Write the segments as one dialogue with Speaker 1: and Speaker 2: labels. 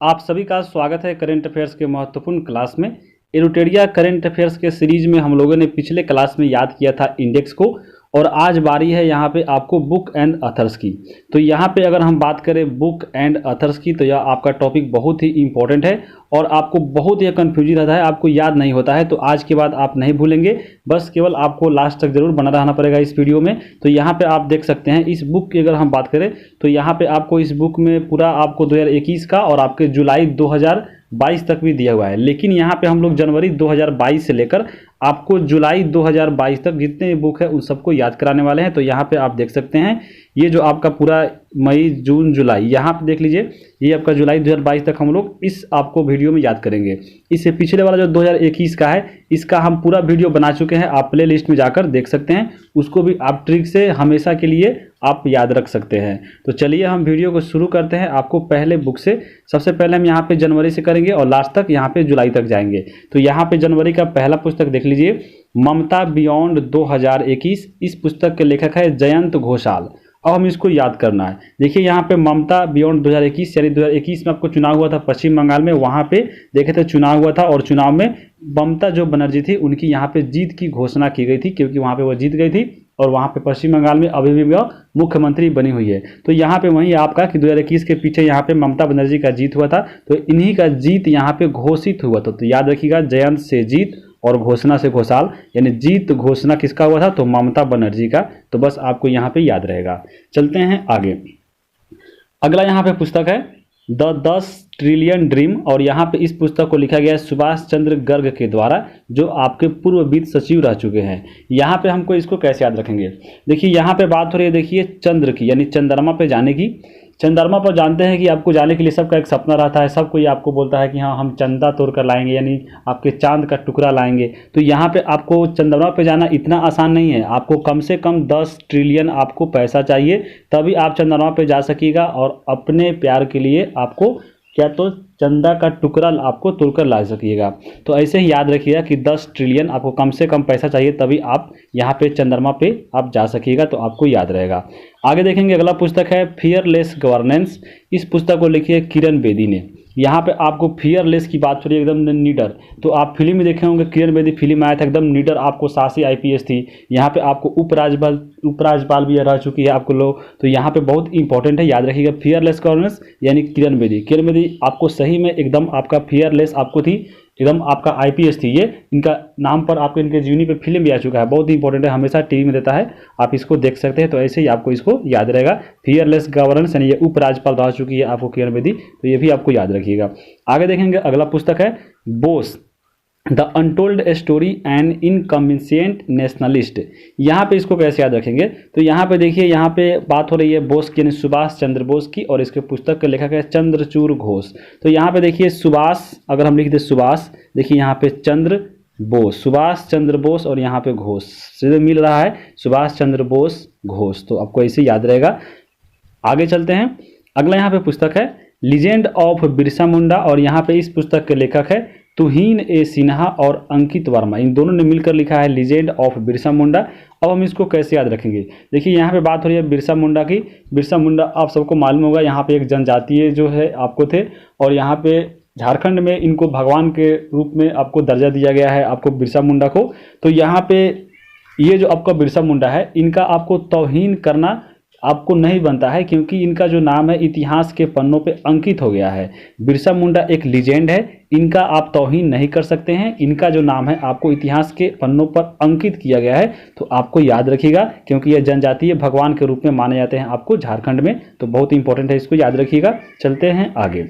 Speaker 1: आप सभी का स्वागत है करंट अफेयर्स के महत्वपूर्ण क्लास में। एरोटेरिया करंट अफेयर्स के सीरीज में हम लोगों ने पिछले क्लास में याद किया था इंडेक्स को, और आज बारी है यहाँ पे आपको बुक एंड अथर्स की। तो यहाँ पे अगर हम बात करें बुक एंड अथर्स की, तो यह आपका टॉपिक बहुत ही इंपॉर्टेंट है और आपको बहुत ही कंफ्यूजन रहता है, आपको याद नहीं होता है। तो आज के बाद आप नहीं भूलेंगे, बस केवल आपको लास्ट तक जरूर बना रहना पड़ेगा इस वीडियो में। तो यहाँ पे आप देख सकते हैं इस बुक की अगर हम बात करें तो यहाँ पे आपको इस बुक में पूरा आपको 2021 का और आपके जुलाई 2022 तक भी दिया हुआ है, लेकिन यहाँ पे हम लोग जनवरी 2022 से लेकर आपको जुलाई 2022 तक जितने भी बुक है उन सबको याद कराने वाले हैं। तो यहाँ पे आप देख सकते हैं ये जो आपका पूरा मई जून जुलाई, यहाँ पे देख लीजिए ये आपका जुलाई 2022 तक हम लोग इस आपको वीडियो में याद करेंगे। इससे पिछले वाला जो 2021 का है इसका हम पूरा वीडियो बना चुके हैं, आप प्ले लिस्ट में जाकर देख सकते हैं, उसको भी आप ट्रिक से हमेशा के लिए आप याद रख सकते हैं। तो चलिए हम वीडियो को शुरू करते हैं। आपको पहले बुक से सबसे पहले हम यहाँ पे जनवरी से करेंगे और लास्ट तक यहाँ पे जुलाई तक जाएंगे। तो यहाँ पे जनवरी का पहला पुस्तक देख लीजिए, ममता बियॉन्ड 2021। इस पुस्तक के लेखक है जयंत घोषाल। अब हम इसको याद करना है। देखिए यहाँ पे ममता बियॉन्ड 2021 यानी 2021 में आपको चुनाव हुआ था पश्चिम बंगाल में, वहाँ पे देखे थे चुनाव हुआ था और चुनाव में ममता जो बनर्जी थी उनकी यहाँ पे जीत की घोषणा की गई थी, क्योंकि वहाँ पे वो जीत गई थी और वहाँ पे पश्चिम बंगाल में अभी भी वह मुख्यमंत्री बनी हुई है। तो यहाँ पे वही आपका कि 2021 के पीछे यहाँ पे ममता बनर्जी का जीत हुआ था, तो इन्हीं का जीत यहाँ पे घोषित हुआ था। तो याद रखिएगा, जयंत से जीत और घोषणा से घोषाल, यानी जीत घोषणा किसका हुआ था, तो ममता बनर्जी का। तो बस आपको यहाँ पे याद रहेगा। चलते हैं आगे। अगला यहाँ पे पुस्तक है द 10 ट्रिलियन ड्रीम, और यहाँ पे इस पुस्तक को लिखा गया है सुभाष चंद्र गर्ग के द्वारा, जो आपके पूर्व वित्त सचिव रह चुके हैं। यहाँ पे हमको इसको कैसे याद रखेंगे, देखिए यहाँ पे बात हो रही है, देखिए चंद्र की यानी चंद्रमा पे जाने की। चंद्रमा पर जानते हैं कि आपको जाने के लिए सबका एक सपना रहता है, सब कोई आपको बोलता है कि हाँ हम चंदा तोड़ कर लाएंगे, यानी आपके चांद का टुकड़ा लाएंगे। तो यहाँ पे आपको चंद्रमा पे जाना इतना आसान नहीं है, आपको कम से कम 10 ट्रिलियन आपको पैसा चाहिए, तभी आप चंद्रमा पे जा सकिएगा। और अपने प्यार के लिए आपको क्या तो चंदा का टुकड़ा आपको तोड़कर ला सकिएगा। तो ऐसे ही याद रखिएगा कि 10 ट्रिलियन आपको कम से कम पैसा चाहिए, तभी आप यहाँ पे चंद्रमा पे आप जा सकिएगा। तो आपको याद रहेगा। आगे देखेंगे, अगला पुस्तक है फियरलेस गवर्नेंस। इस पुस्तक को लिखी है किरण बेदी ने। यहाँ पे आपको फियरलेस की बात हो रही है, एकदम निडर। तो आप फिल्म में देखे होंगे, किरण बेदी फिल्म आया था, एकदम निडर, आपको सासी IPS थी। यहाँ पे आपको उपराज्यपाल भी रह चुकी है आपको लोग। तो यहाँ पे बहुत इंपॉर्टेंट है, याद रखिएगा फियरलेस गवर्नेंस यानी किरण बेदी। किरण बेदी आपको सही में एकदम आपका फियरलेस आपको थी, एकदम आपका IPS थी। ये इनका नाम पर आपके इनके जीवनी पे फिल्म भी आ चुका है, बहुत ही इंपॉर्टेंट है, हमेशा टीवी में देता है, आप इसको देख सकते हैं। तो ऐसे ही आपको इसको याद रहेगा, फियरलेस गवर्नेंस यानी ये उपराज्यपाल रह चुकी है आपको किरण बेदी। तो ये भी आपको याद रखिएगा। आगे देखेंगे, अगला पुस्तक है Bose the untold story and inconvenient nationalist. यहाँ पे इसको कैसे याद रखेंगे, तो यहाँ पे देखिए, यहाँ पे बात हो रही है बोस की यानी सुभाष चंद्र बोस की, और इसके पुस्तक के लेखक है चंद्रचूड़ घोष। तो यहाँ पे देखिए सुभाष, अगर हम लिख दे सुभाष, देखिए यहाँ पे चंद्र बोस, सुभाष चंद्र बोस, और यहाँ पे घोष से मिल रहा है सुभाष चंद्र बोस घोष। तो आपको ऐसे याद रहेगा। आगे चलते हैं, अगला यहाँ पे पुस्तक है लीजेंड ऑफ बिरसा मुंडा, और यहाँ पे इस पुस्तक के लेखक है तुहीन ए सिन्हा और अंकित वर्मा। इन दोनों ने मिलकर लिखा है लीजेंड ऑफ बिरसा मुंडा। अब हम इसको कैसे याद रखेंगे, देखिए यहाँ पे बात हो रही है बिरसा मुंडा की। बिरसा मुंडा आप सबको मालूम होगा, यहाँ पे एक जनजातीय जो है आपको थे, और यहाँ पे झारखंड में इनको भगवान के रूप में आपको दर्जा दिया गया है आपको बिरसा मुंडा को। तो यहाँ पे ये जो आपका बिरसा मुंडा है, इनका आपको तौहीन करना आपको नहीं बनता है, क्योंकि इनका जो नाम है इतिहास के पन्नों पे अंकित हो गया है। बिरसा मुंडा एक लीजेंड है, इनका आप तौहीन नहीं कर सकते हैं, इनका जो नाम है आपको इतिहास के पन्नों पर अंकित किया गया है। तो आपको याद रखिएगा, क्योंकि यह जनजातीय भगवान के रूप में माने जाते हैं आपको झारखंड में। तो बहुत इंपॉर्टेंट है, इसको याद रखिएगा। चलते हैं आगे।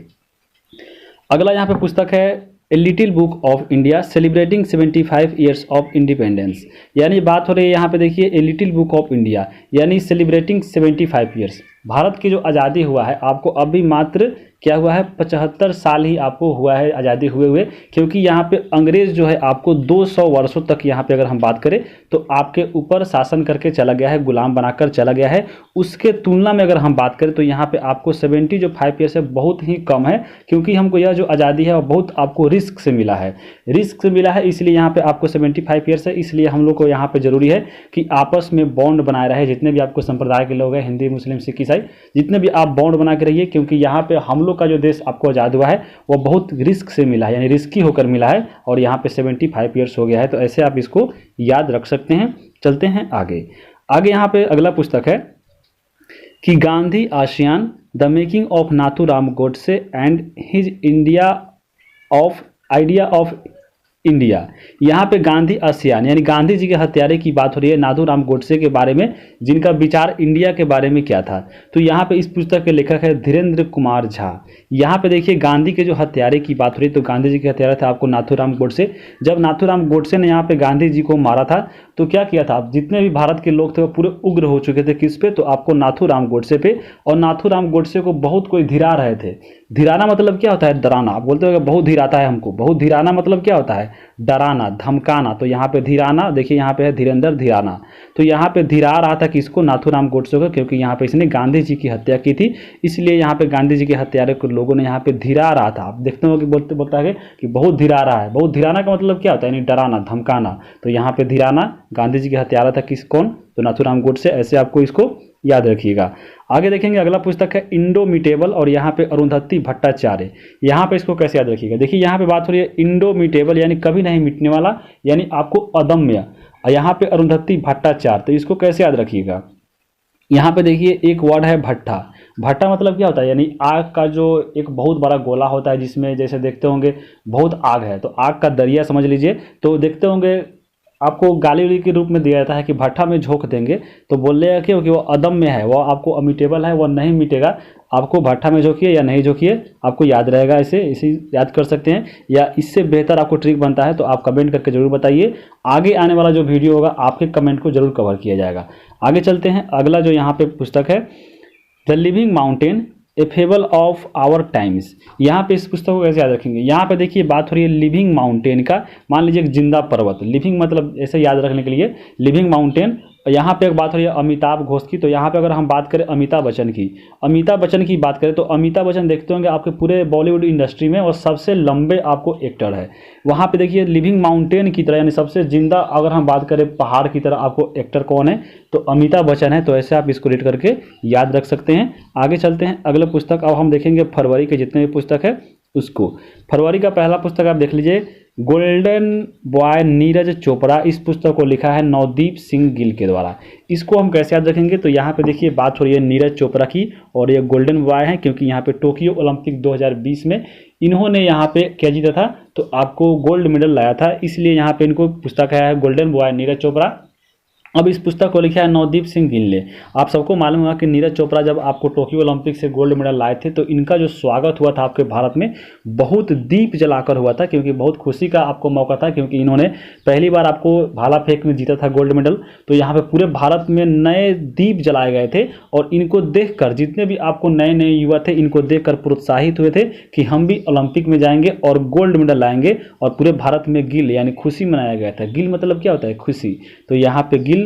Speaker 1: अगला यहाँ पे पुस्तक है a little book of India celebrating 75 years of independence, यानी बात हो रही है यहाँ पे देखिए a little book of India यानी सेलिब्रेटिंग 75 ईयर्स। भारत की जो आज़ादी हुआ है आपको अभी मात्र क्या हुआ है, 75 साल ही आपको हुआ है आज़ादी हुए, क्योंकि यहाँ पे अंग्रेज जो है आपको 200 वर्षों तक यहाँ पे अगर हम बात करें तो आपके ऊपर शासन करके चला गया है, गुलाम बनाकर चला गया है। उसके तुलना में अगर हम बात करें तो यहाँ पे आपको 75 ईयर्स है, बहुत ही कम है, क्योंकि हमको यह जो आज़ादी है वो बहुत आपको रिस्क से मिला है, इसलिए यहाँ पे आपको 75 ईयर्स है। इसलिए हम लोग को यहाँ पे जरूरी है कि आपस में बॉन्ड बनाए रहे, जितने भी आपको संप्रदाय के लोग हैं, हिंदी मुस्लिम सिख ईसाई, जितने भी आप बॉन्ड बना के रहिए, क्योंकि यहाँ पे हम लोग का जो देश आपको आज़ाद हुआ है वो बहुत रिस्क से मिला है, यानी रिस्की होकर मिला है, और यहाँ पे 75 ईयर्स हो गया है। तो ऐसे आप इसको याद रख सकते हैं। चलते हैं आगे। आगे यहाँ पे अगला पुस्तक है कि Gandhi ASEAN the making of Nathuram Godse and his India of idea of India. यहाँ पे गांधी आसियान यानी गांधी जी के हत्यारे की बात हो रही है, नाथूराम गोडसे के बारे में, जिनका विचार इंडिया के बारे में क्या था। तो यहाँ पे इस पुस्तक के लेखक है धीरेन्द्र कुमार झा। यहाँ पे देखिए गांधी के जो हत्यारे की बात हो रही है, तो गांधी जी के हत्यारे थे आपको नाथूराम गोडसे। जब नाथूराम गोडसे ने यहाँ पे गांधी जी को मारा था तो क्या किया था, जितने भी भारत के लोग थे वो पूरे उग्र हो चुके थे किस पे, तो आपको नाथूराम गोडसे पे। और नाथूराम गोडसे को बहुत कोई धिरा रहे थे। धिराना मतलब क्या होता है, डराना। आप बोलते हो बहुत धिराता है हमको, बहुत धिराना मतलब क्या होता है, डराना, धमकाना। तो यहाँ पे धिराना, देखिए यहाँ पे है धीरेन्द्र धिराना। तो यहाँ पे धिरा रहा था किसको, नाथूराम गोडसे को, क्योंकि यहाँ पे इसने गांधी जी की हत्या की थी, इसलिए यहाँ पे गांधी जी के हत्यारे को लोगों ने यहाँ पे धिरा रहा था। आप देखते हो कि बोलता है कि बहुत धिरा रहा है। बहुत धिराना का मतलब क्या होता है, यानी डराना, धमकाना। तो यहाँ पे धिराना गांधी जी के हत्यारा था किस, कौन, तो नाथूराम गोडसे। ऐसे आपको इसको याद रखिएगा। आगे देखेंगे अगला पुस्तक है इंडोमिटेबल, और यहाँ पे अरुंधति भट्टाचार्य। यहाँ पे इसको कैसे याद रखिएगा, देखिए यहाँ पे बात हो रही है इंडोमिटेबल यानी कभी नहीं मिटने वाला, यानी आपको अदम्य। यहाँ पे अरुंधति भट्टाचार्य, तो इसको कैसे याद रखिएगा। यहाँ पे देखिए एक वर्ड है भट्टा। भट्टा मतलब क्या होता है, यानी आग का जो एक बहुत बड़ा गोला होता है, जिसमें जैसे देखते होंगे बहुत आग है, तो आग का दरिया समझ लीजिए। तो देखते होंगे आपको गाली उली के रूप में दिया जाता है कि भट्टा में झोंक देंगे तो बोलेगा क्यों कि वो अदम्य है, वो आपको अमिटेबल है, वो नहीं मिटेगा। आपको भट्टा में झोंकिए या नहीं झोंकिए आपको याद रहेगा, इसे याद कर सकते हैं। या इससे बेहतर आपको ट्रिक बनता है तो आप कमेंट करके जरूर बताइए। आगे आने वाला जो वीडियो होगा आपके कमेंट को जरूर कवर किया जाएगा। आगे चलते हैं। अगला जो यहाँ पे पुस्तक है the living mountain a fable of our times. यहाँ पे इस पुस्तक को कैसे याद रखेंगे, यहाँ पे देखिए बात हो रही है लिविंग माउंटेन का। मान लीजिए एक जिंदा पर्वत, लिविंग मतलब ऐसे याद रखने के लिए लिविंग माउंटेन। यहाँ पे एक बात हो रही है अमिताभ घोष की। तो यहाँ पे अगर हम बात करें अमिताभ बच्चन की बात करें तो अमिताभ बच्चन देखते होंगे आपके पूरे बॉलीवुड इंडस्ट्री में और सबसे लंबे आपको एक्टर है। वहाँ पे देखिए लिविंग माउंटेन की तरह यानी सबसे जिंदा अगर हम बात करें पहाड़ की तरह आपको एक्टर कौन है, तो अमिताभ बच्चन है। तो ऐसे आप इसको रीड करके याद रख सकते हैं। आगे चलते हैं अगला पुस्तक। अब हम देखेंगे फरवरी के जितने भी पुस्तक है उसको। फरवरी का पहला पुस्तक आप देख लीजिए गोल्डन बॉय नीरज चोपड़ा। इस पुस्तक को लिखा है नवदीप सिंह गिल के द्वारा। इसको हम कैसे याद रखेंगे, तो यहाँ पे देखिए बात हो रही है नीरज चोपड़ा की, और ये गोल्डन बॉय है क्योंकि यहाँ पे टोक्यो ओलंपिक 2020 में इन्होंने यहाँ पे क्या जीता था, तो आपको गोल्ड मेडल लाया था, इसलिए यहाँ पे इनको पुस्तक है गोल्डन बॉय नीरज चोपड़ा। अब इस पुस्तक को लिखा है नवदीप सिंह गिल ने। आप सबको मालूम होगा कि नीरज चोपड़ा जब आपको टोक्यो ओलंपिक से गोल्ड मेडल लाए थे तो इनका जो स्वागत हुआ था आपके भारत में बहुत दीप जलाकर हुआ था, क्योंकि बहुत खुशी का आपको मौका था, क्योंकि इन्होंने पहली बार आपको भाला फेंक में जीता था गोल्ड मेडल। तो यहाँ पे पूरे भारत में नए दीप जलाए गए थे, और इनको देखकर जितने भी आपको नए नए युवा थे इनको देखकर प्रोत्साहित हुए थे कि हम भी ओलंपिक में जाएंगे और गोल्ड मेडल लाएंगे। और पूरे भारत में गिल यानी खुशी मनाया गया था। गिल मतलब क्या होता है, खुशी। तो यहाँ पे गिल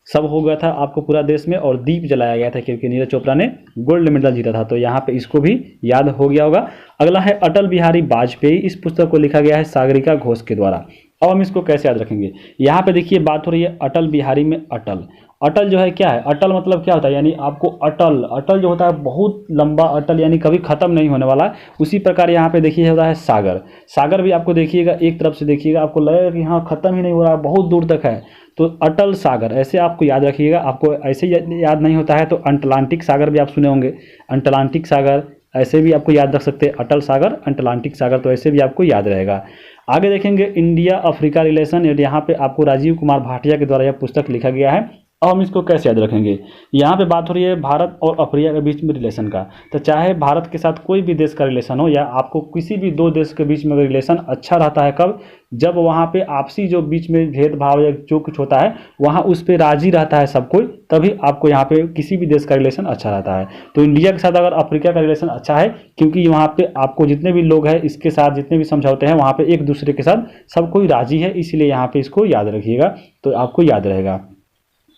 Speaker 1: सब हो गया था आपको पूरा देश में, और दीप जलाया गया था क्योंकि नीरज चोपड़ा ने गोल्ड मेडल जीता था। तो यहाँ पे इसको भी याद हो गया होगा। अगला है अटल बिहारी वाजपेयी। इस पुस्तक को लिखा गया है सागरिका घोष के द्वारा। अब हम इसको कैसे याद रखेंगे, यहाँ पे देखिए बात हो रही है अटल बिहारी में अटल। अटल जो है क्या है, अटल मतलब क्या होता है, यानी आपको अटल जो होता है बहुत लंबा, अटल यानी कभी खत्म नहीं होने वाला। उसी प्रकार यहाँ पे देखिए होता है सागर। सागर भी आपको देखिएगा एक तरफ से देखिएगा आपको लगेगा कि हाँ खत्म ही नहीं हो रहा, बहुत दूर तक है। तो अटल सागर ऐसे आपको याद रखिएगा। आपको ऐसे याद नहीं होता है तो अटलांटिक सागर भी आप सुने होंगे, अटलांटिक सागर ऐसे भी आपको याद रख सकते हैं, अटल सागर अटलांटिक सागर, तो ऐसे भी आपको याद रहेगा। आगे देखेंगे इंडिया अफ्रीका रिलेशन। यहाँ पे आपको राजीव कुमार भाटिया के द्वारा यह पुस्तक लिखा गया है। अब हम इसको कैसे याद रखेंगे, यहाँ पे बात हो रही है भारत और अफ्रीका के बीच में रिलेशन का। तो चाहे भारत के साथ कोई भी देश का रिलेशन हो या आपको किसी भी दो देश के बीच में रिलेशन अच्छा रहता है कब, जब वहाँ पे आपसी जो बीच में भेदभाव या जो कुछ होता है वहाँ उस पर राजी रहता है सब कोई, तभी आपको यहाँ पे किसी भी देश का रिलेशन अच्छा रहता है। तो इंडिया के साथ अगर अफ्रीका का रिलेशन अच्छा है क्योंकि वहाँ पे आपको जितने भी लोग हैं इसके साथ जितने भी समझौते हैं वहाँ पे एक दूसरे के साथ सब कोई राजी है, इसलिए यहाँ पे इसको याद रखिएगा तो आपको याद रहेगा।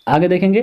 Speaker 1: आगे देखेंगे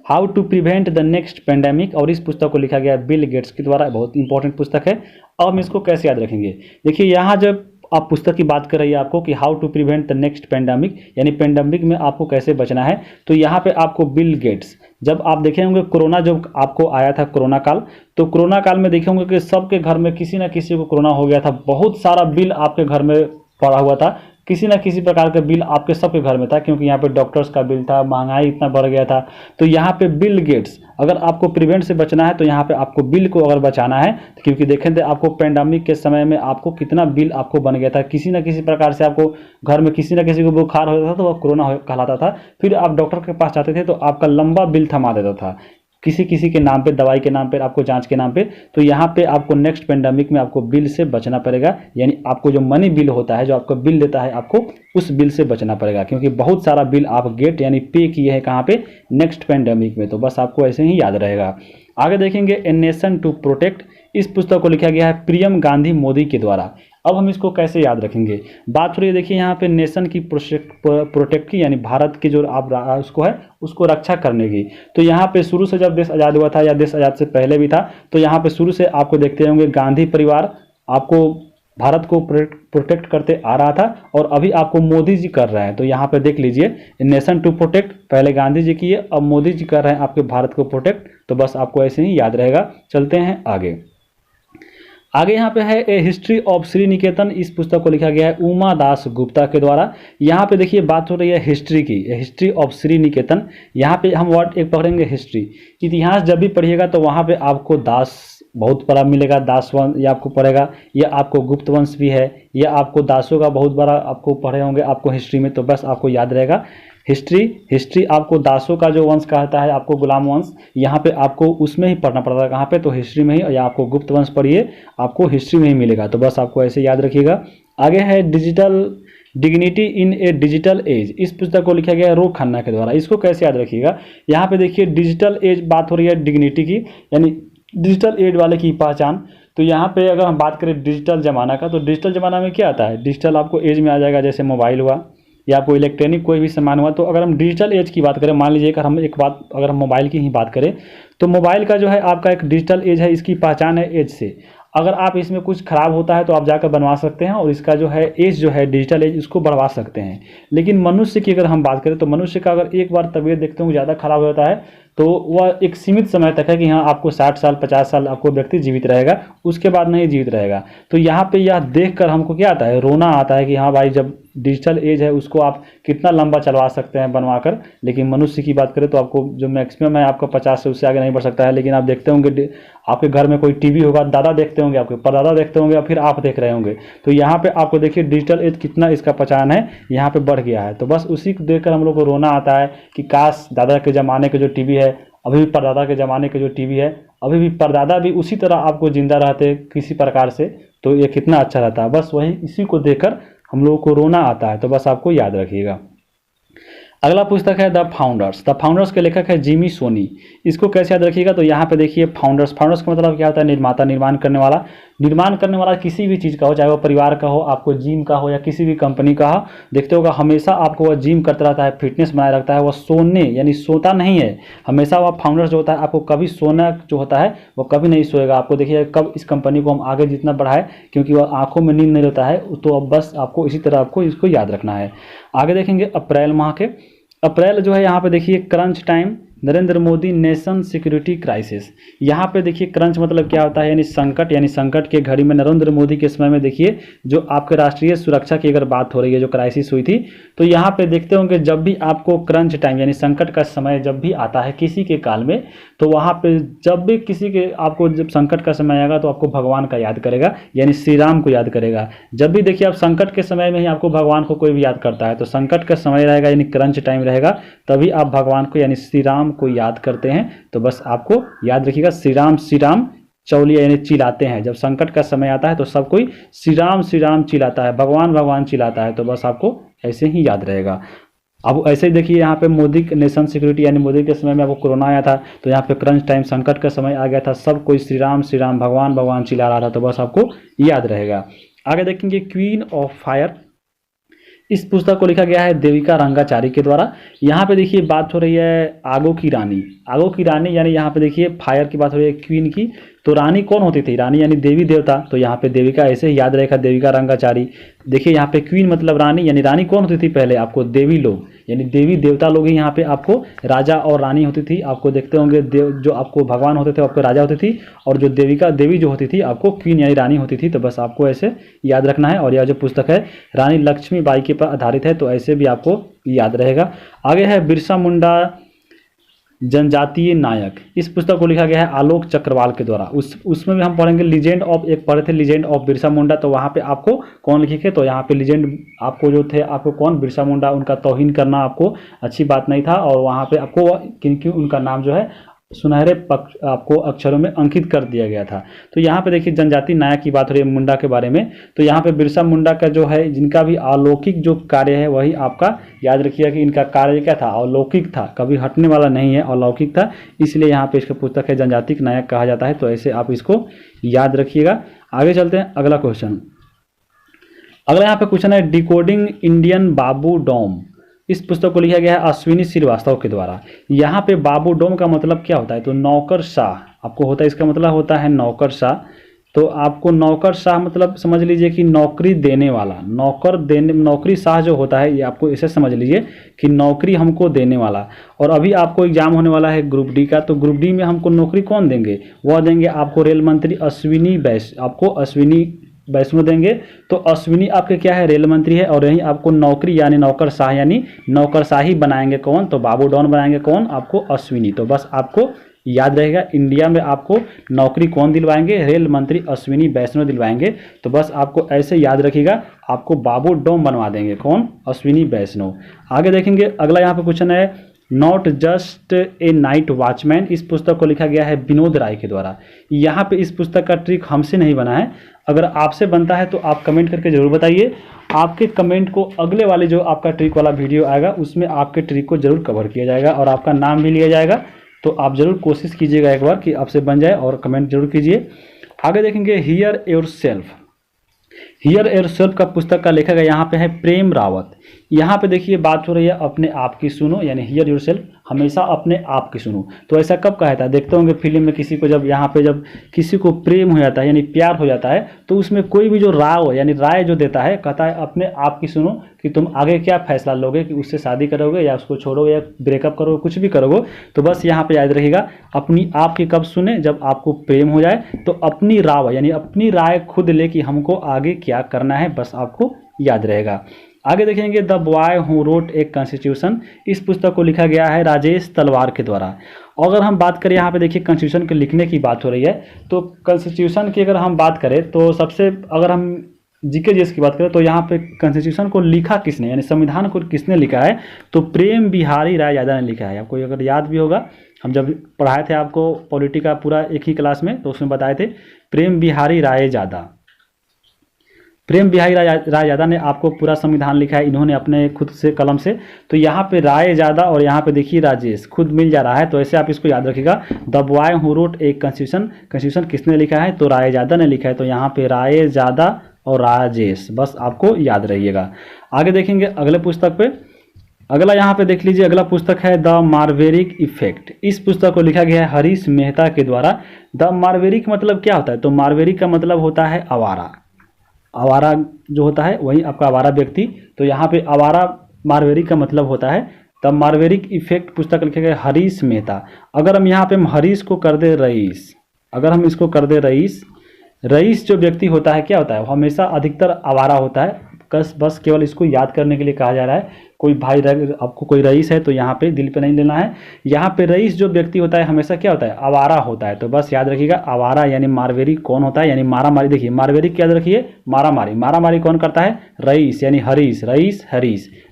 Speaker 1: how to prevent the next pandemic, और इस पुस्तक को लिखा गया बिल गेट्स के द्वारा। बहुत इंपॉर्टेंट पुस्तक है। अब हम इसको कैसे याद रखेंगे, देखिए यहाँ जब आप पुस्तक की बात कर रही है आपको कि how to prevent the next pandemic, यानी पेंडेमिक में आपको कैसे बचना है। तो यहाँ पे आपको बिल गेट्स, जब आप देखे होंगे कोरोना जब आपको आया था कोरोना काल, तो कोरोना काल में देखे होंगे कि सबके घर में किसी ना किसी को कोरोना हो गया था, बहुत सारा बिल आपके घर में पड़ा हुआ था, किसी ना किसी प्रकार का बिल आपके सबके घर में था, क्योंकि यहाँ पे डॉक्टर्स का बिल था, महंगाई इतना बढ़ गया था। तो यहाँ पे बिल गेट्स, अगर आपको प्रिवेंट से बचना है तो यहाँ पे आपको बिल को अगर बचाना है, क्योंकि देखें थे आपको पेंडेमिक के समय में आपको कितना बिल आपको बन गया था, किसी ना किसी प्रकार से आपको घर में किसी ना किसी को बुखार होता था तो वह कोरोना कहलाता था, फिर आप डॉक्टर के पास जाते थे तो आपका लंबा बिल थमा देता था, किसी किसी के नाम पे, दवाई के नाम पे, आपको जांच के नाम पे। तो यहाँ पे आपको नेक्स्ट पेंडेमिक में आपको बिल से बचना पड़ेगा, यानी आपको जो मनी बिल होता है, जो आपका बिल देता है, आपको उस बिल से बचना पड़ेगा, क्योंकि बहुत सारा बिल आप गेट यानी पे किए हैं कहाँ पे, नेक्स्ट पेंडेमिक में। तो बस आपको ऐसे ही याद रहेगा। आगे देखेंगे ए नेशन टू प्रोटेक्ट, इस पुस्तक को लिखा गया है प्रियम गांधी मोदी के द्वारा। अब हम इसको कैसे याद रखेंगे, बात हो रही है देखिए यहाँ पे नेशन की प्रोटेक्ट की, यानी भारत की जो आप उसको है उसको रक्षा करने की। तो यहाँ पे शुरू से जब देश आज़ाद हुआ था या देश आज़ाद से पहले भी था, तो यहाँ पे शुरू से आपको देखते होंगे गांधी परिवार आपको भारत को प्रोटेक्ट करते आ रहा था, और अभी आपको मोदी जी कर रहे हैं। तो यहाँ पे देख लीजिए नेशन टू प्रोटेक्ट पहले गांधी जी किए, अब मोदी जी कर रहे हैं आपके भारत को प्रोटेक्ट। तो बस आपको ऐसे ही याद रहेगा। चलते हैं आगे। आगे यहाँ पे है ए हिस्ट्री ऑफ श्री निकेतन, इस पुस्तक को लिखा गया है उमा दास गुप्ता के द्वारा। यहाँ पे देखिए बात हो रही है हिस्ट्री की, हिस्ट्री ऑफ श्री निकेतन। यहाँ पे हम वर्ड एक पढ़ेंगे हिस्ट्री, इतिहास जब भी पढ़िएगा तो वहाँ पे आपको दास बहुत बड़ा मिलेगा, दास वंश या आपको पढ़ेगा, या आपको गुप्त वंश भी है, या आपको दासों का बहुत बड़ा आपको पढ़े होंगे आपको हिस्ट्री में। तो बस आपको याद रहेगा हिस्ट्री आपको दासों का जो वंश कहता है, आपको गुलाम वंश, यहाँ पे आपको उसमें ही पढ़ना पड़ता है, कहाँ पे, तो हिस्ट्री में ही, या आपको गुप्त वंश पढ़िए आपको हिस्ट्री में ही मिलेगा। तो बस आपको ऐसे याद रखिएगा। आगे है digital dignity in A digital age, इस पुस्तक को लिखा गया है रो खन्ना के द्वारा। इसको कैसे याद रखिएगा, यहाँ पे देखिए डिजिटल एज बात हो रही है डिग्निटी की, यानी डिजिटल एज वाले की पहचान। तो यहाँ पे अगर हम बात करें डिजिटल ज़माना का, तो डिजिटल ज़माना में क्या आता है, डिजिटल आपको एज में आ जाएगा, जैसे मोबाइल हुआ या आपको इलेक्ट्रॉनिक कोई भी सामान हुआ। तो अगर हम डिजिटल एज की बात करें, मान लीजिए अगर हम मोबाइल की ही बात करें, तो मोबाइल का जो है आपका एक डिजिटल एज है, इसकी पहचान है एज से। अगर आप इसमें कुछ खराब होता है तो आप जाकर बनवा सकते हैं, और इसका जो है एज जो है डिजिटल एज इसको बढ़वा सकते हैं। लेकिन मनुष्य की अगर हम बात करें, तो मनुष्य का अगर एक बार तबीयत देखते हो ज़्यादा खराब होता है, तो वह एक सीमित समय तक है कि हाँ आपको 60 साल 50 साल आपको व्यक्ति जीवित रहेगा, उसके बाद नहीं जीवित रहेगा। तो यहाँ पे यह देखकर हमको क्या आता है, रोना आता है कि हाँ भाई जब डिजिटल एज है उसको आप कितना लंबा चलवा सकते हैं बनवा कर। लेकिन मनुष्य की बात करें तो आपको जो मैक्सिमम है आपका 50 से उससे आगे नहीं बढ़ सकता है। लेकिन आप देखते होंगे आपके घर में कोई टीवी होगा, दादा देखते होंगे, आपके परदादा देखते होंगे, और फिर आप देख रहे होंगे। तो यहाँ पे आपको देखिए डिजिटल एज कितना इसका पहचान है यहाँ पे बढ़ गया है। तो बस उसी को देखकर हम लोग को रोना आता है कि काश दादा के ज़माने के जो टीवी है, अभी भी परदादा के ज़माने के जो टीवी है, अभी भी परदादा भी उसी तरह आपको जिंदा रहते किसी प्रकार से, तो ये कितना अच्छा रहता है। बस वही इसी को देखकर हम लोगों को रोना आता है। तो बस आपको याद रखिएगा। अगला पुस्तक है द फाउंडर्स के लेखक है जिमी सोनी। इसको कैसे याद रखिएगा, तो यहाँ पे देखिए फाउंडर्स का मतलब क्या होता है, निर्माता, निर्माण करने वाला किसी भी चीज़ का हो, चाहे वो परिवार का हो, आपको जिम का हो, या किसी भी कंपनी का हो। देखते होगा हमेशा आपको वह जिम करता रहता है, फिटनेस बनाए रखता है, वह सोने यानी सोता नहीं है हमेशा। वह फाउंडर्स जो होता है आपको कभी सोना जो होता है वो कभी नहीं सोएगा। आपको देखिए कब इस कंपनी को हम आगे जितना बढ़ाए, क्योंकि वह आंखों में नींद नहीं रहता है। तो अब बस आपको इसी तरह आपको इसको याद रखना है। आगे देखेंगे अप्रैल माह के, अप्रैल जो है यहाँ पे देखिए crunch time, Narendra Modi nation security crisis. यहाँ पे देखिए क्रंच मतलब क्या होता है, यानी संकट के घड़ी में नरेंद्र मोदी के समय में देखिए जो आपके राष्ट्रीय सुरक्षा की अगर बात हो रही है, जो क्राइसिस हुई थी, तो यहाँ पे देखते होंगे जब भी आपको क्रंच टाइम यानी संकट का समय जब भी आता है किसी के काल में, तो वहाँ पे जब भी किसी के आपको जब संकट का समय आएगा तो आपको भगवान का याद करेगा, यानी श्री राम को याद करेगा। जब भी देखिए आप संकट के समय में ही आपको भगवान को कोई भी याद करता है, तो संकट का समय रहेगा यानी क्रंच टाइम रहेगा, तभी आप भगवान को यानी श्री राम को याद करते हैं। तो बस आपको याद रखिएगा श्री राम चौलिया यानी चिल्लाते हैं। जब संकट का समय आता है तो सब कोई श्री राम चिल्लाता है, भगवान चिल्लाता है। तो बस आपको ऐसे ही याद रहेगा। अब ऐसे ही देखिए यहाँ पे मोदी नेशन सिक्योरिटी यानी मोदी के समय में आपको कोरोना आया था, तो यहाँ पे क्रंच टाइम संकट का समय आ गया था, सब कोई श्री राम भगवान चिल्ला रहा था। तो बस आपको याद रहेगा। आगे देखेंगे क्वीन ऑफ फायर, इस पुस्तक को लिखा गया है देविका रंगाचारी के द्वारा। यहाँ पे देखिए बात हो रही है आगो की रानी यानी यहाँ पे देखिए फायर की बात हो रही है, क्वीन की। तो रानी कौन होती थी, रानी यानी देवी देवता, तो यहाँ पे देविका ऐसे ही याद रहेगा, देविका रंगाचारी। देखिए यहाँ पे क्वीन मतलब रानी, यानी रानी कौन होती थी पहले आपको, देवी लोग यानी देवी देवता लोग ही यहाँ पे आपको राजा और रानी होती थी। आपको देखते होंगे देव जो आपको भगवान होते थे आपको राजा होती थी, और जो देविका देवी जो होती थी आपको क्वीन यानी रानी होती थी। तो बस आपको ऐसे याद रखना है। और यह जो पुस्तक है रानी लक्ष्मीबाई के पर आधारित है, तो ऐसे भी आपको याद रहेगा। आगे है बिरसा मुंडा जनजातीय नायक। इस पुस्तक को लिखा गया है आलोक चक्रवाल के द्वारा। उसमें भी हम पढ़ेंगे लीजेंड ऑफ, एक पढ़े थे लीजेंड ऑफ बिरसा मुंडा, तो वहाँ पे आपको कौन लिखे, तो यहाँ पे लीजेंड आपको जो थे आपको कौन, बिरसा मुंडा, उनका तौहीन करना आपको अच्छी बात नहीं था, और वहाँ पे आपको क्योंकि उनका नाम जो है सुनहरे पक्ष आपको अक्षरों में अंकित कर दिया गया था। तो यहाँ पे देखिए जनजातीय नायक की बात हो रही है मुंडा के बारे में, तो यहाँ पे बिरसा मुंडा का जो है जिनका भी अलौकिक जो कार्य है वही आपका याद रखिएगा कि इनका कार्य क्या था, अलौकिक था, कभी हटने वाला नहीं है, अलौकिक था, इसलिए यहाँ पे इसका पुस्तक है जनजातीय नायक कहा जाता है। तो ऐसे आप इसको याद रखिएगा। आगे चलते हैं अगला क्वेश्चन। अगला यहाँ पे क्वेश्चन है डिकोडिंग इंडियन बाबू डोम। इस पुस्तक को लिखा गया है अश्विनी श्रीवास्तव के द्वारा। यहाँ पे बाबू डोम का मतलब क्या होता है, तो नौकरशाह आपको होता है, इसका मतलब होता है नौकरशाह। तो आपको नौकरशाह मतलब समझ लीजिए कि नौकरी देने वाला, नौकरी शाह जो होता है, ये आपको इसे समझ लीजिए कि नौकरी हमको देने वाला। और अभी आपको एग्जाम होने वाला है ग्रुप डी का, तो ग्रुप डी में हमको नौकरी कौन देंगे, वह देंगे आपको रेल मंत्री अश्विनी वैष्णो देंगे। तो अश्विनी आपके क्या है, रेल मंत्री है, और यही आपको नौकरी यानी नौकरशाह यानी नौकरशाही बनाएंगे कौन, तो बाबू डॉन बनाएंगे कौन, आपको अश्विनी। तो बस आपको याद रहेगा इंडिया में आपको नौकरी कौन दिलवाएंगे, रेल मंत्री अश्विनी वैष्णो दिलवाएंगे। तो बस आपको ऐसे याद रखिएगा, आपको बाबू डोम बनवा देंगे कौन, अश्विनी वैष्णो। आगे देखेंगे अगला यहाँ पे क्वेश्चन है not just a night watchman. इस पुस्तक को लिखा गया है विनोद राय के द्वारा। यहाँ पे इस पुस्तक का ट्रिक हमसे नहीं बना है, अगर आपसे बनता है तो आप कमेंट करके जरूर बताइए। आपके कमेंट को अगले वाले जो आपका ट्रिक वाला वीडियो आएगा उसमें आपके ट्रिक को जरूर कवर किया जाएगा और आपका नाम भी लिया जाएगा। तो आप जरूर कोशिश कीजिएगा एक बार कि आपसे बन जाए, और कमेंट जरूर कीजिए। आगे देखेंगे हियर योरसेल्फ का पुस्तक का लेखक है यहाँ पे है प्रेम रावत। यहाँ पे देखिए बात हो रही है अपने आप की सुनो, यानी हियर योरसेल्फ, हमेशा अपने आप की सुनो। तो ऐसा कब कहा था, देखते होंगे फिल्म में किसी को जब यहाँ पे जब किसी को प्रेम हो जाता है यानी प्यार हो जाता है, तो उसमें कोई भी जो यानी राय जो देता है, कहता है अपने आप की सुनो कि तुम आगे क्या फैसला लोगे, कि उससे शादी करोगे या उसको छोड़ोगे या ब्रेकअप करोगे, कुछ भी करोगे। तो बस यहाँ पे याद रखिएगा अपनी आप की कब सुने, जब आपको प्रेम हो जाए। तो अपनी राय यानी अपनी राय खुद ले कि हमको आगे क्या करना है, बस आपको याद रहेगा। आगे देखेंगे the boy who wrote a constitution. इस पुस्तक को लिखा गया है राजेश तलवार के द्वारा। अगर हम बात करें यहाँ पे देखिए कॉन्स्टिट्यूशन के लिखने की बात हो रही है, तो कॉन्स्टिट्यूशन की अगर हम बात करें तो सबसे अगर हम जीके जीएस की बात करें तो यहाँ पे कॉन्स्टिट्यूशन को लिखा किसने, यानी संविधान को किसने लिखा है, तो प्रेम बिहारी राय यादव ने लिखा है। आपको अगर याद भी होगा, हम जब पढ़ाए थे आपको पॉलिटी का पूरा एक ही क्लास में, तो उसमें बताए थे प्रेम बिहारी राय यादव ने आपको पूरा संविधान लिखा है, इन्होंने अपने खुद से कलम से। तो यहाँ पे राय यादव और यहाँ पे देखिए राजेश खुद मिल जा रहा है, तो ऐसे आप इसको याद रखिएगा। The boy who wrote a constitution किसने लिखा है, तो राय यादव ने लिखा है। तो यहाँ पे राय यादव और राजेश, बस आपको याद रहिएगा। आगे देखेंगे अगले पुस्तक पे। अगला यहाँ पे देख लीजिए, अगला पुस्तक है द मार्वेरिक इफेक्ट। इस पुस्तक को लिखा गया है हरीश मेहता के द्वारा। द मार्वेरिक मतलब क्या होता है, तो मार्वेरिक का मतलब होता है आवारा जो होता है वही आपका आवारा व्यक्ति। तो यहाँ पे आवारा मार्वेरिक का मतलब होता है। द मार्वेरिक इफेक्ट पुस्तक लिखे गए हरीश मेहता। अगर हम यहाँ पे हरीश को कर दे रईस, अगर हम इसको कर दे रईस जो व्यक्ति होता है क्या होता है, वो हमेशा अधिकतर आवारा होता है। बस केवल इसको याद करने के लिए कहा जा रहा है। कोई भाई आपको कोई रईस है तो यहाँ पे दिल पे नहीं लेना है। यहाँ पे रईस जो व्यक्ति होता है हमेशा क्या होता है, आवारा होता है। तो बस याद रखिएगा आवारा यानी मारवेरी कौन होता है, यानी मारामारी। देखिए मारवेरी याद रखिए मारामारी कौन करता है, रईस यानी हरीश,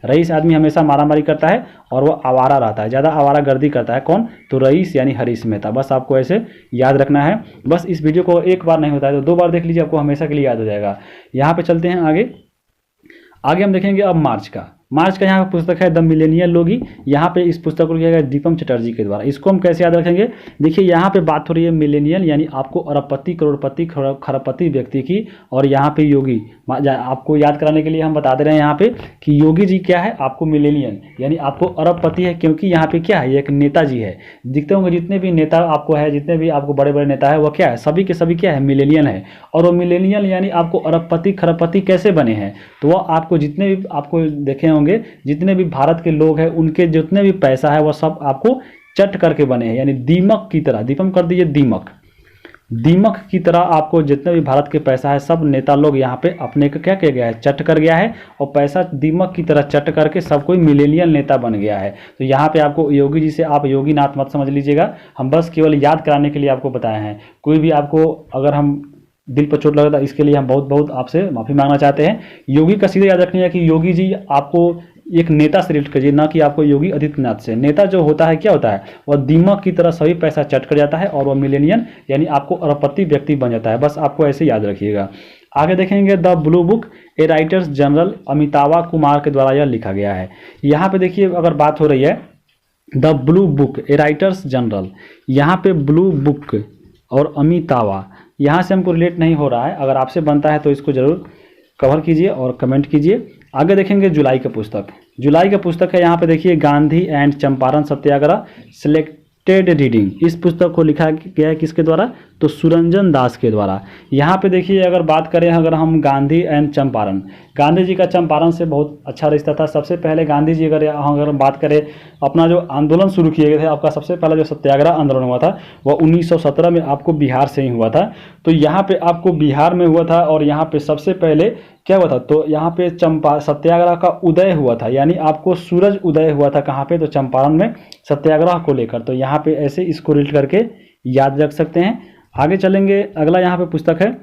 Speaker 1: रईस आदमी हमेशा मारामारी करता है और वो आवारा रहता है, ज़्यादा आवारागर्दी करता है कौन, तो रईस यानी हरीश मेहता। बस आपको ऐसे याद रखना है। बस इस वीडियो को एक बार नहीं होता है तो 2 बार देख लीजिए, आपको हमेशा के लिए याद हो जाएगा। यहाँ पे चलते हैं आगे हम देखेंगे अब मार्च का यहाँ पे पुस्तक है द मिलेनियल लोगी। यहाँ पे इस पुस्तक को लिखा गया दीपम चटर्जी के द्वारा। इसको हम कैसे याद रखेंगे, देखिए यहाँ पे बात हो रही है मिलेनियल यानी आपको अरबपति करोड़पति खरबपति व्यक्ति की, और यहाँ पे योगी आपको याद कराने के लिए हम बता दे रहे हैं यहाँ पे कि योगी जी क्या है, आपको मिलेनियल यानी आपको अरबपति है, क्योंकि यहाँ पे क्या है, ये एक नेताजी है। दिखते होंगे जितने भी नेता आपको है, जितने भी आपको बड़े बड़े नेता है, वो क्या है, सभी के सभी क्या है, मिलेनियल है। और वो मिलेनियल यानी आपको अरबपति खरबपति कैसे बने हैं, तो वो आपको जितने भी आपको देखे होंगे जितने भी भारत के लोग हैं उनके जितने भी पैसा है वो सब आपको चट करके बने हैं, यानी दीमक की तरह, दीपम कर दीजिए दीमक, दीमक की तरह आपको जितने भी भारत के पैसा है सब नेता लोग यहाँ पे अपने को क्या किया गया है, चट कर गया है, और पैसा दीमक की तरह चट करके सब कोई मिलेनियल नेता बन गया है। तो यहाँ पे आपको योगी जी से आप योगी नाथ मत समझ लीजिएगा, हम बस केवल याद कराने के लिए आपको बताए हैं। कोई भी आपको अगर हम दिल पर चोट लगा था, इसके लिए हम बहुत बहुत आपसे माफ़ी मांगना चाहते हैं। योगी का सीधे याद रखनी है कि योगी जी आपको एक नेता से रिलेट करिए, ना कि आपको योगी आदित्यनाथ से। नेता जो होता है क्या होता है, वह दीमक की तरह सभी पैसा चट कर जाता है, और वह मिलेनियल यानी आपको अरबपति व्यक्ति बन जाता है। बस आपको ऐसे याद रखिएगा। आगे देखेंगे the blue book A writers general, Amitava Kumar के द्वारा यह लिखा गया है। यहाँ पे देखिए अगर बात हो रही है the blue book A writers general, यहाँ पे ब्लू बुक और अमितावा यहाँ से हमको रिलेट नहीं हो रहा है, अगर आपसे बनता है तो इसको जरूर कवर कीजिए और कमेंट कीजिए। आगे देखेंगे जुलाई का पुस्तक, जुलाई का पुस्तक है यहाँ पे देखिए Gandhi and Champaran Satyagraha selected reading. इस पुस्तक को लिखा गया है किसके द्वारा, तो सुरंजन दास के द्वारा। यहाँ पे देखिए अगर बात करें अगर हम गांधी एंड चंपारण, गांधी जी का चंपारण से बहुत अच्छा रिश्ता था। सबसे पहले गांधी जी अगर हम बात करें अपना जो आंदोलन शुरू किए गए थे, आपका सबसे पहला जो सत्याग्रह आंदोलन हुआ था वह 1917 में आपको बिहार से ही हुआ था। तो यहाँ पे आपको बिहार में हुआ था, और यहाँ पे सबसे पहले क्या हुआ था, तो यहाँ पे चंपा सत्याग्रह का उदय हुआ था, यानी आपको सूरज उदय हुआ था कहाँ पे, तो चंपारण में सत्याग्रह को लेकर। तो यहाँ पे ऐसे इसको रिलेट करके याद रख सकते हैं। आगे चलेंगे, अगला यहाँ पे पुस्तक है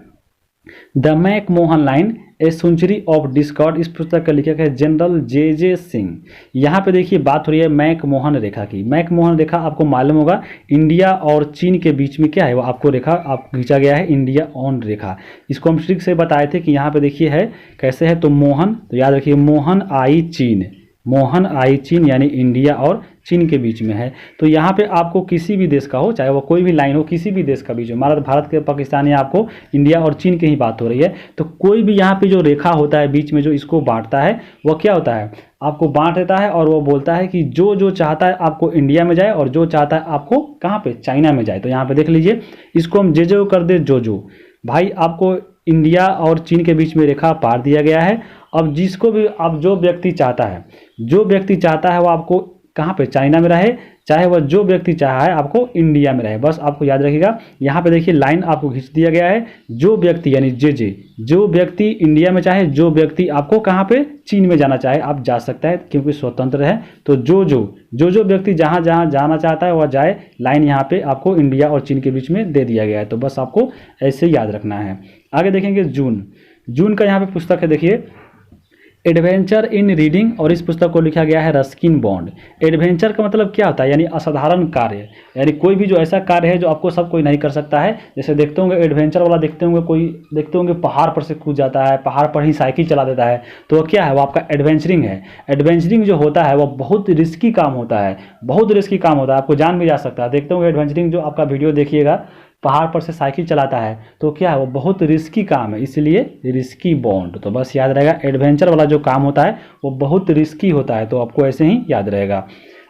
Speaker 1: the McMahon line a century of discord. इस पुस्तक का लेखक है जनरल जे सिंह। यहाँ पे देखिए बात हो रही है मैक मोहन रेखा की। मैक मोहन रेखा आपको मालूम होगा इंडिया और चीन के बीच में क्या है, वो आपको रेखा आप खींचा गया है, इंडिया ऑन रेखा। इसको हम ट्रिक से बताए थे कि यहाँ पे देखिए है कैसे है, तो मोहन, तो याद रखिए मोहन आई चीन, मोहन आई चीन यानी इंडिया और चीन के बीच में है। तो यहाँ पे आपको किसी भी देश का हो, चाहे वो कोई भी लाइन हो, किसी भी देश का बीच में, भारत के पाकिस्तान या आपको इंडिया और चीन की ही बात हो रही है, तो कोई भी यहाँ पे जो रेखा होता है बीच में जो इसको बांटता है, वो क्या होता है, आपको बांट देता है, और वो बोलता है कि जो जो चाहता है आपको इंडिया में जाए और जो चाहता है आपको कहाँ पे, चाइना में जाए। तो यहाँ पे देख लीजिए, इसको हम जे कर दे जो भाई आपको इंडिया और चीन के बीच में रेखा पार दिया गया है। अब जिसको भी आप जो व्यक्ति चाहता है, जो व्यक्ति चाहता है वो आपको कहाँ पे, चाइना में रहे, चाहे वह जो व्यक्ति चाहा है आपको इंडिया में रहे। बस आपको याद रखिएगा, यहाँ पे देखिए लाइन आपको खींच दिया गया है, जो व्यक्ति यानी जे जो व्यक्ति इंडिया में चाहे, जो व्यक्ति आपको कहाँ पे, चीन में जाना चाहे आप जा सकता है, क्योंकि स्वतंत्र है। तो जो व्यक्ति जहाँ जहाँ जाना चाहता है वह जाए, लाइन यहाँ पे आपको इंडिया और चीन के बीच में दे दिया गया है। तो बस आपको ऐसे याद रखना है। आगे देखेंगे जून का यहाँ पे पुस्तक है देखिए एडवेंचर इन रीडिंग, और इस पुस्तक को लिखा गया है रस्किन बॉन्ड। एडवेंचर का मतलब क्या होता है, यानी असाधारण कार्य, यानी कोई भी जो ऐसा कार्य है जो आपको सब कोई नहीं कर सकता है। जैसे देखते होंगे एडवेंचर वाला, देखते होंगे कोई, देखते होंगे पहाड़ पर से कूद जाता है, पहाड़ पर ही साइकिल चला देता है, तो वो क्या है, वो आपका एडवेंचरिंग है। एडवेंचरिंग जो होता है वो बहुत रिस्की काम होता है, बहुत रिस्की काम होता है, आपको जान भी जा सकता है। देखते होंगे एडवेंचरिंग जो आपका वीडियो देखिएगा, पहाड़ पर से साइकिल चलाता है, तो क्या है, वो बहुत रिस्की काम है, इसलिए रिस्की बॉन्ड। तो बस याद रहेगा, एडवेंचर वाला जो काम होता है वो बहुत रिस्की होता है, तो आपको ऐसे ही याद रहेगा।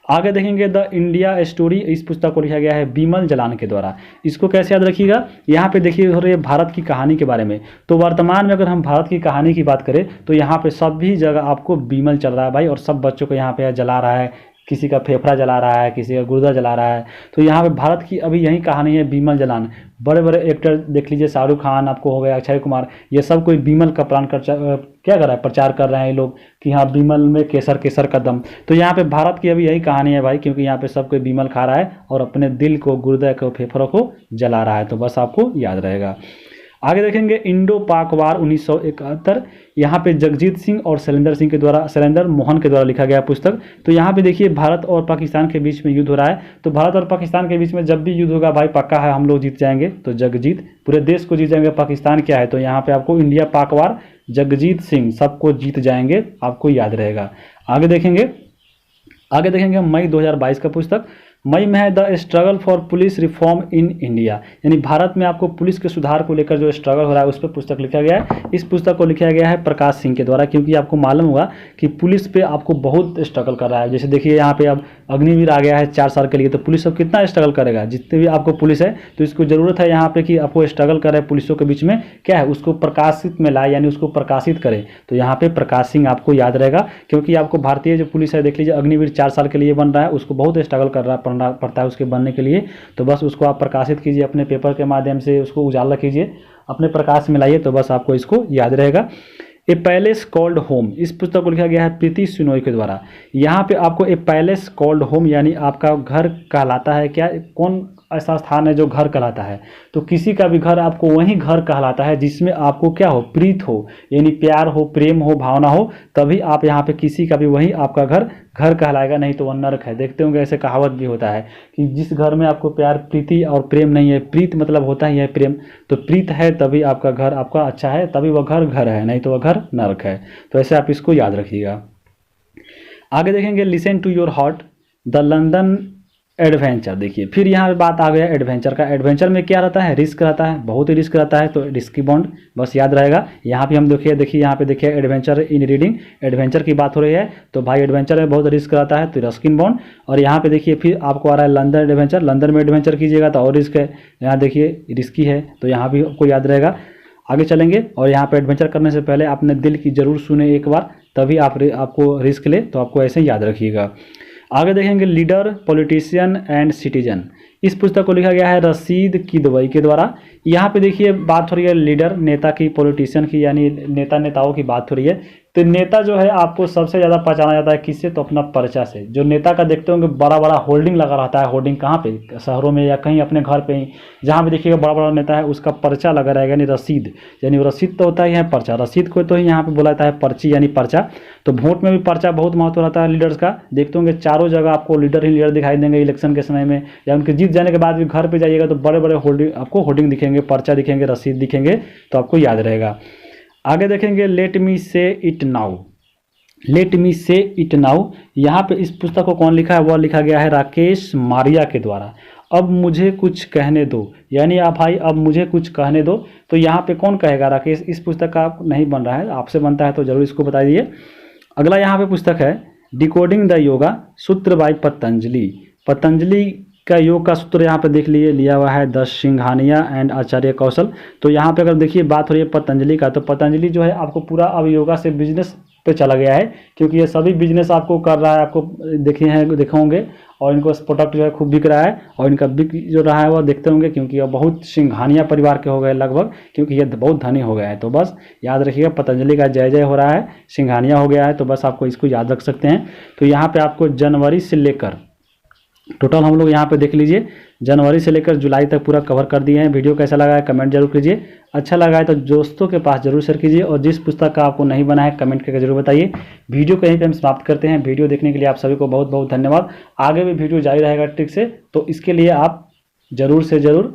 Speaker 1: आगे देखेंगे द इंडिया स्टोरी, इस पुस्तक को लिखा गया है बीमल जलान के द्वारा। इसको कैसे याद रखिएगा, यहाँ पे देखिए हो रही है भारत की कहानी के बारे में। तो वर्तमान में अगर हम भारत की कहानी की बात करें तो यहाँ पे सभी जगह आपको बीमल चल रहा है भाई, और सब बच्चों को यहाँ पे जला रहा है, किसी का फेफड़ा जला रहा है, किसी का गुर्दा जला रहा है। तो यहाँ पे भारत की अभी यही कहानी है, बीमल जलान। बड़े बड़े एक्टर देख लीजिए, शाहरुख खान आपको हो गया, अक्षय कुमार, ये सब कोई बीमल का प्लान कर क्या कर रहा है, प्रचार कर रहे हैं ये लोग कि हाँ बीमल में केसर का दम। तो यहाँ पे भारत की अभी यही कहानी है भाई, क्योंकि यहाँ पे सब कोई बीमल खा रहा है और अपने दिल को, गुर्दे को, फेफड़ों को जला रहा है। तो बस आपको याद रहेगा। आगे देखेंगे इंडो पाक वार 1971, यहाँ पे जगजीत सिंह और शैलेंद्र मोहन के द्वारा लिखा गया पुस्तक। तो यहाँ पे देखिए भारत और पाकिस्तान के बीच में युद्ध हो रहा है, तो भारत और पाकिस्तान के बीच में जब भी युद्ध होगा भाई पक्का है हम लोग जीत जाएंगे, तो जगजीत पूरे देश को जीत जाएंगे, पाकिस्तान क्या है, तो यहाँ पे आपको इंडिया पाक वार जगजीत सिंह सबको जीत जाएंगे, आपको याद रहेगा। आगे देखेंगे मई 2022 का पुस्तक, मई में है the struggle for police reform in India, यानी भारत में आपको पुलिस के सुधार को लेकर जो स्ट्रगल हो रहा है उस पर पुस्तक लिखा गया है। इस पुस्तक को लिखा गया है प्रकाश सिंह के द्वारा, क्योंकि आपको मालूम होगा कि पुलिस पे आपको बहुत स्ट्रगल कर रहा है। जैसे देखिए यहाँ पे अब अग्निवीर आ गया है 4 साल के लिए, तो पुलिस अब कितना स्ट्रगल करेगा, जितने भी आपको पुलिस है तो इसको ज़रूरत है यहाँ पे कि आपको स्ट्रगल करे, पुलिसों के बीच में क्या है उसको प्रकाशित में लाए, यानी उसको प्रकाशित करे। तो यहाँ पे प्रकाश सिंह आपको याद रहेगा, क्योंकि आपको भारतीय जो पुलिस है देख लीजिए अग्निवीर 4 साल के लिए बन रहा है, उसको बहुत स्ट्रगल करना पड़ता है उसके बनने के लिए। तो बस उसको आप प्रकाशित कीजिए अपने पेपर के माध्यम से, उसको उजाला कीजिए, अपने प्रकाश में लाइए, तो बस आपको इसको याद रहेगा। ए पैलेस कॉल्ड होम, इस पुस्तक को लिखा गया है प्रीति सुनोई के द्वारा। यहाँ पे आपको ए पैलेस कॉल्ड होम यानी आपका घर कहलाता है क्या, कौन ऐसा स्थान है जो घर कहलाता है, तो किसी का भी घर आपको वही घर कहलाता है जिसमें आपको क्या हो, प्रीत हो, यानी प्यार हो, प्रेम हो, भावना हो, तभी आप यहाँ पे किसी का भी वही आपका घर घर कहलाएगा, नहीं तो वह नरक है। देखते होंगे ऐसे कहावत भी होता है कि जिस घर में आपको प्यार प्रीति और प्रेम नहीं है, प्रीत मतलब होता ही है प्रेम, तो प्रीत है तभी आपका घर आपका अच्छा है, तभी वह घर घर है, नहीं तो वह घर नरक है। तो ऐसे आप इसको याद रखिएगा। आगे देखेंगे listen to your heart the London adventure. देखिए फिर यहाँ बात आ गया एडवेंचर का। एडवेंचर में क्या रहता है, रिस्क रहता है, बहुत ही रिस्क रहता है, तो रिस्की बॉन्ड बस याद रहेगा। यहाँ पे हम देखिए यहाँ पे देखिए एडवेंचर इन रीडिंग, एडवेंचर की बात हो रही है, तो भाई एडवेंचर में बहुत रिस्क रहता है, तो रस्किन बॉन्ड। और यहाँ पे देखिए फिर आपको आ रहा है लंदन एडवेंचर, लंदन में एडवेंचर कीजिएगा तो और रिस्क है, यहाँ देखिए रिस्की है, तो यहाँ भी आपको याद रहेगा। आगे चलेंगे और यहाँ पे एडवेंचर करने से पहले अपने दिल की जरूर सुने एक बार, तभी आपको रिस्क ले, तो आपको ऐसे याद रखिएगा। आगे देखेंगे लीडर पॉलिटिशियन एंड सिटीजन, इस पुस्तक को लिखा गया है रशीद किदवई के द्वारा। यहाँ पे देखिए बात हो रही है लीडर नेता की, पॉलिटिशियन की, यानी नेताओं की बात हो रही है। तो नेता जो है आपको सबसे ज़्यादा पहचाना जाता है किससे, तो अपना पर्चा से। जो नेता का देखते होंगे बड़ा बड़ा होल्डिंग लगा रहता है, होल्डिंग कहाँ पे, शहरों में या कहीं अपने घर पे ही, जहाँ पे देखिएगा बड़ा बड़ा नेता है उसका पर्चा लगा रहेगा, यानी रसीद, यानी रसीद तो होता ही है पर्चा, रसीद को तो ही यहाँ पे बोला जाता है पर्ची यानी पर्चा। तो वोट में भी पर्चा बहुत महत्व रहता है लीडर्स का। देखते होंगे चारों जगह आपको लीडर ही लीडर दिखाई देंगे इलेक्शन के समय में, या उनके जीत जाने के बाद भी घर पे जाइएगा तो बड़े बड़े होल्डिंग आपको होल्डिंग दिखेंगे, पर्चा दिखेंगे, रसीद दिखेंगे, तो आपको याद रहेगा। आगे देखेंगे लेट मी से इट नाउ, लेट मी से इट नाउ, यहाँ पे इस पुस्तक को कौन लिखा है, वह लिखा गया है राकेश मारिया के द्वारा। अब मुझे कुछ कहने दो, यानी आप भाई अब मुझे कुछ कहने दो, तो यहाँ पे कौन कहेगा, राकेश। इस पुस्तक का नहीं बन रहा है, आपसे बनता है तो जरूर इसको बता दीजिए। अगला यहाँ पे पुस्तक है डिकोडिंग द योगा सूत्र बाय पतंजलि। पतंजलि का योग का सूत्र यहाँ पे देख लिए लिया हुआ है द सिंघानिया एंड आचार्य कौशल। तो यहाँ पे अगर देखिए बात हो रही है पतंजलि का, तो पतंजलि जो है आपको पूरा अब योगा से बिजनेस पे चला गया है, क्योंकि ये सभी बिजनेस आपको कर रहा है, आपको देखे होंगे, और इनको प्रोडक्ट जो है खूब बिक रहा है, और इनका बिक जो रहा है वो देखते होंगे, क्योंकि ये बहुत सिंघानिया परिवार के हो गए लगभग, क्योंकि ये बहुत धनी हो गया है। तो बस याद रखिएगा पतंजलि का जय जय हो रहा है, सिंघानिया हो गया है, तो बस आपको इसको याद रख सकते हैं। तो यहाँ पे आपको जनवरी से लेकर टोटल हम लोग यहाँ पे देख लीजिए जनवरी से लेकर जुलाई तक पूरा कवर कर दिए हैं। वीडियो कैसा लगा है कमेंट जरूर कीजिए, अच्छा लगा है तो दोस्तों के पास जरूर शेयर कीजिए, और जिस पुस्तक का आपको नहीं बना है कमेंट करके जरूर बताइए। वीडियो को यहीं पे हम समाप्त करते हैं। वीडियो देखने के लिए आप सभी को बहुत बहुत धन्यवाद। आगे भी वीडियो जारी रहेगा ट्रिक से, तो इसके लिए आप जरूर से जरूर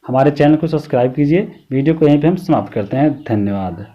Speaker 1: हमारे चैनल को सब्सक्राइब कीजिए। वीडियो को यहीं पर हम समाप्त करते हैं। धन्यवाद।